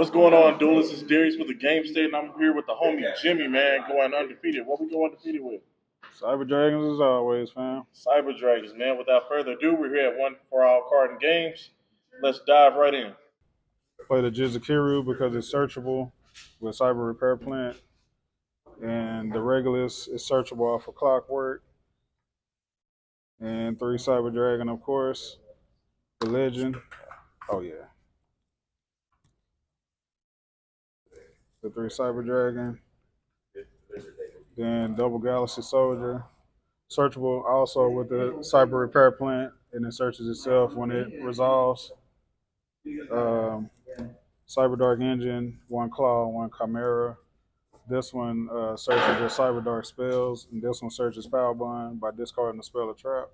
What's going on, duelists? It's Darius with the Game State, and I'm here with the homie Jimmy, man, going undefeated. What we go undefeated with? Cyber Dragons as always, fam. Cyber Dragons, man. Without further ado, we're here at One for All Card and Games. Let's dive right in. Play the Jizukiru because it's searchable with Cyber Repair Plant. And the Regulus is searchable off of Clockwork. And 3 Cyber Dragon, of course. The Legend. Oh, yeah. The 3 Cyber Dragon. Then Double Galaxy Soldier. Searchable also with the Cyber Repair Plant. And it searches itself when it resolves. Um, Cyber Dark Engine, 1 Claw, 1 Chimera. This one searches your Cyber Dark spells, and this one searches Power Bond by discarding the spell or trap.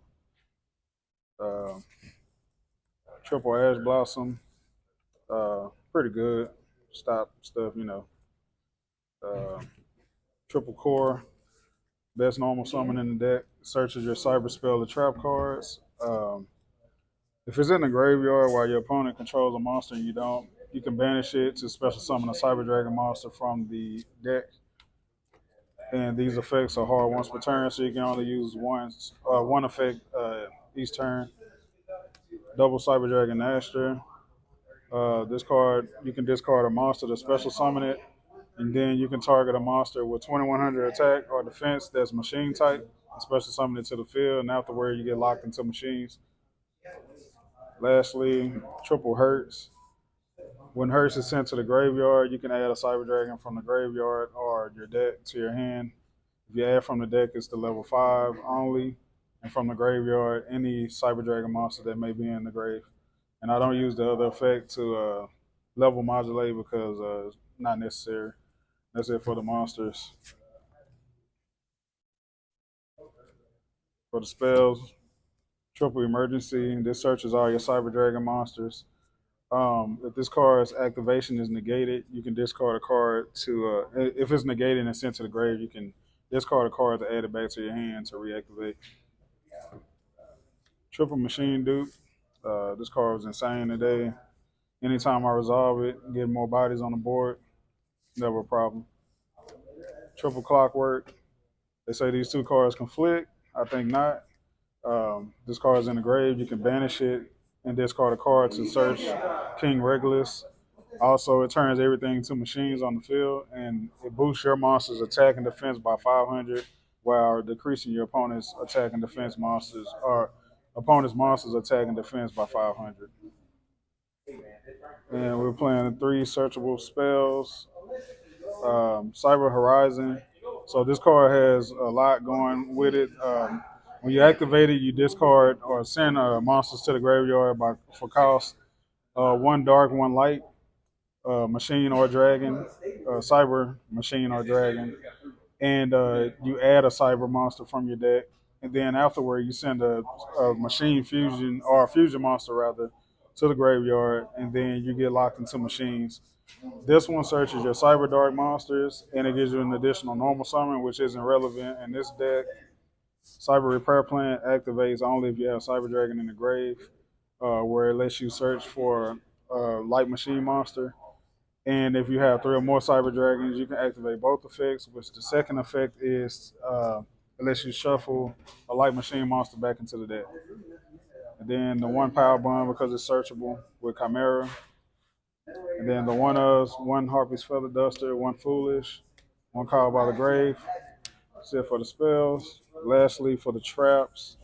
Uh, Triple Ash Blossom, pretty good. Stop stuff, Uh, Triple Core, best normal summon in the deck. Searches your Cyber spell or trap cards. If it's in the graveyard while your opponent controls a monster and you don't, you can banish it to special summon a Cyber Dragon monster from the deck. And these effects are hard once per turn, so you can only use one effect each turn. Double Cyber Dragon Astra. This card, you can discard a monster to special summon it, and then you can target a monster with 2100 attack or defense that's machine type, and special summon it to the field, and afterward you get locked into machines. Lastly, Triple Hurts. When Hurts is sent to the graveyard, you can add a Cyber Dragon from the graveyard or your deck to your hand. If you add from the deck, it's the level 5 only. And from the graveyard, any Cyber Dragon monster that may be in the grave. And I don't use the other effect to level modulate because it's not necessary. That's it for the monsters. For the spells, Triple Emergency. This searches all your Cyber Dragon monsters. If this card's activation is negated, you can discard a card to. If it's negated and sent to the grave, you can discard a card to add it back to your hand to reactivate. Triple Machine Dupe. This card was insane today. Anytime I resolve it, get more bodies on the board, never a problem. Triple Clockwork. They say these two cards conflict. I think not. This card is in the grave. You can banish it and discard a card to search King Regulus. Also, it turns everything to machines on the field, and it boosts your monster's attack and defense by 500, while decreasing your opponent's attack and defense monsters or opponent's monsters attack and defense by 500. And we're playing 3 searchable spells. Cyber Horizon. So this card has a lot going with it. When you activate it, you discard or send monsters to the graveyard for cost. 1 dark, 1 light, machine or dragon, cyber machine or dragon, and you add a cyber monster from your deck. And then afterward, you send a machine fusion or a fusion monster rather to the graveyard, and then you get locked into machines. This one searches your Cyber Dark monsters, and it gives you an additional normal summon, which isn't relevant in this deck. Cyber Repair Plant activates only if you have Cyber Dragon in the grave, where it lets you search for a light machine monster. And if you have 3 or more Cyber Dragons, you can activate both effects, which the second effect is it lets you shuffle a light machine monster back into the deck. And then the 1 Power Bond because it's searchable with Chimera. And then the 1 Harpy's Feather Duster, 1 Foolish, 1 Called by the Grave. That's it for the spells. Lastly, for the traps,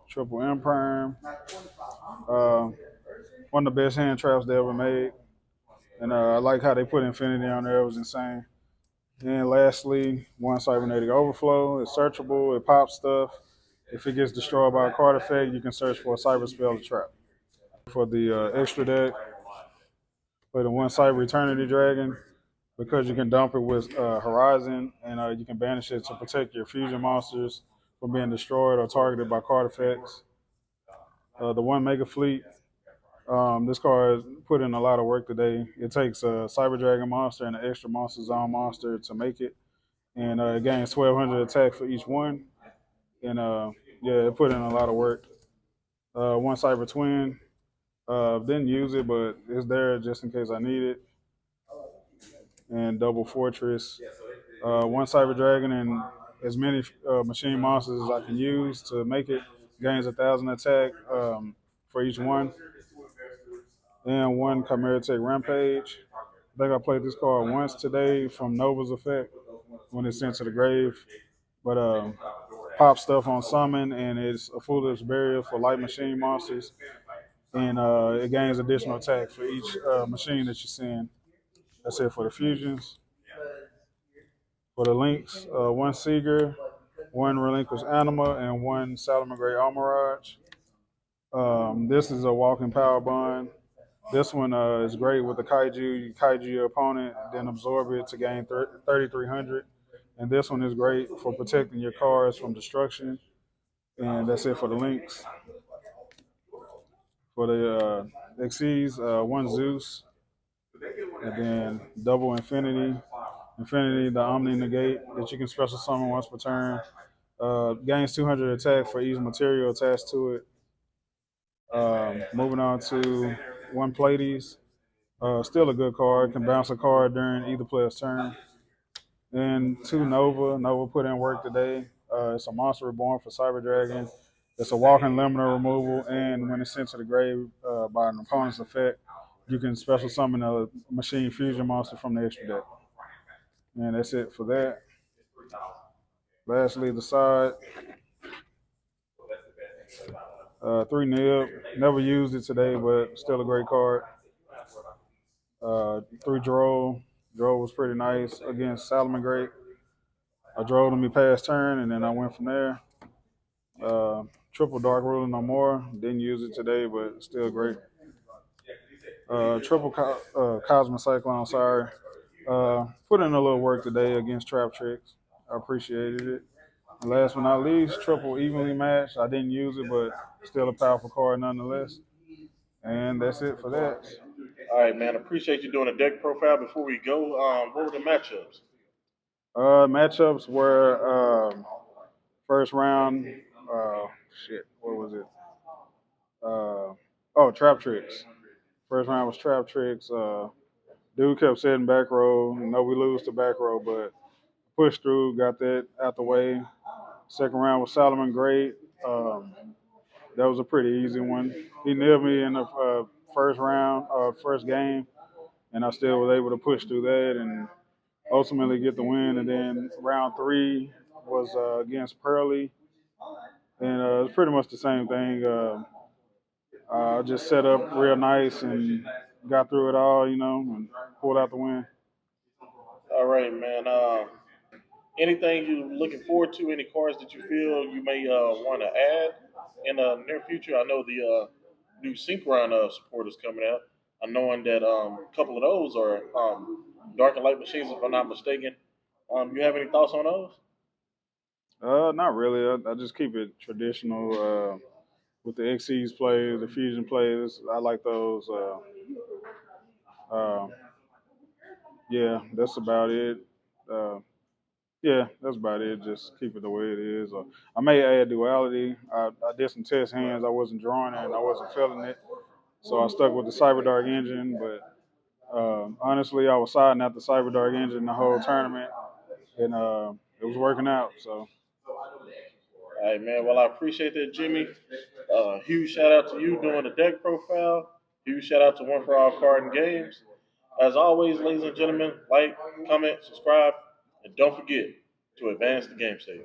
Triple Imperm. Uh, one of the best hand traps they ever made. And I like how they put Infinity on there. It was insane. And lastly, 1 Cybernetic Overflow. It's searchable. It pops stuff. If it gets destroyed by a card effect, you can search for a Cyber Spell or Trap. For the extra deck, play the 1 Cyber Eternity Dragon because you can dump it with Horizon, and you can banish it to protect your fusion monsters from being destroyed or targeted by card effects. The 1 Mega Fleet. This card put in a lot of work today. It takes a Cyber Dragon monster and an extra Monster Zone monster to make it. And it gains 1200 attack for each one. And yeah, it put in a lot of work. 1 Cyber Twin. Didn't use it, but it's there just in case I need it. And double fortress, one cyber dragon, and as many machine monsters as I can use to make it. Gains 1,000 attack for each one, and one chimera tech rampage. I think I played this card once today from Nova's effect when it's sent to the grave. But pop stuff on summon, and it's a foolish barrier for light machine monsters, and it gains additional attack for each machine that you send. That's it for the fusions. For the links, one Seeger, one Relinquished Anima, and one Salamangreat Almirage. This is a walking power bond. This one is great with the kaiju. You kaiju your opponent, then absorb it to gain 3,300. And this one is great for protecting your cards from destruction. And that's it for the links. For the Xyz, one Zeus, and then double Infinity. Infinity, the Omni Negate that you can special summon once per turn. Gains 200 attack for each material attached to it. Moving on to one Pleiades. Still a good card. Can bounce a card during either player's turn. And two Nova. Nova put in work today. It's a monster reborn for Cyber Dragon. It's a walking limiter removal, and when it's sent to the grave by an opponent's effect, you can special summon a machine fusion monster from the extra deck. And that's it for that. Lastly, the side. Three Nib. Never used it today, but still a great card. Three Droll. Droll was pretty nice against Salamangreat. I drove to me past turn, and then I went from there. Triple Dark Ruler no more. Didn't use it today, but still great. Triple Cosmic Cyclone, sorry. Put in a little work today against Trap Tricks. I appreciated it. And last but not least, triple evenly matched. I didn't use it, but still a powerful card nonetheless. And that's it for that. All right, man. Appreciate you doing a deck profile. Before we go, what were the matchups? Matchups were first round. Uh, what was it? Trap Tricks. First round was Trap Tricks. Dude kept sitting back row. You know, we lose to back row, but pushed through, got that out the way. Second round was Salamangreat. Um, that was a pretty easy one. He nailed me in the first round, first game, and I still was able to push through that and ultimately get the win. And then round three was against Pearly, and it was pretty much the same thing. I just set up real nice and got through it all, and pulled out the win. All right, man. Anything you looking forward to? Any cards that you feel you may want to add in the near future? I know the new Synchron support is coming out. I knowing that a couple of those are dark and light machines, if I'm not mistaken. You have any thoughts on those? Not really. I just keep it traditional with the Xyz plays, the fusion plays. I like those. Uh, yeah, that's about it. Uh, yeah, that's about it. Just keep it the way it is. I may add duality. I did some test hands. I wasn't drawing it and I wasn't feeling it, so I stuck with the Cyberdark engine. But honestly, I was siding out the Cyberdark engine the whole tournament, and it was working out. So All right, man. Well, I appreciate that, Jimmy. Huge shout out to you doing the deck profile. Huge shout out to One for All Card and Games. As always, ladies and gentlemen, like, comment, subscribe, and don't forget to advance the game state.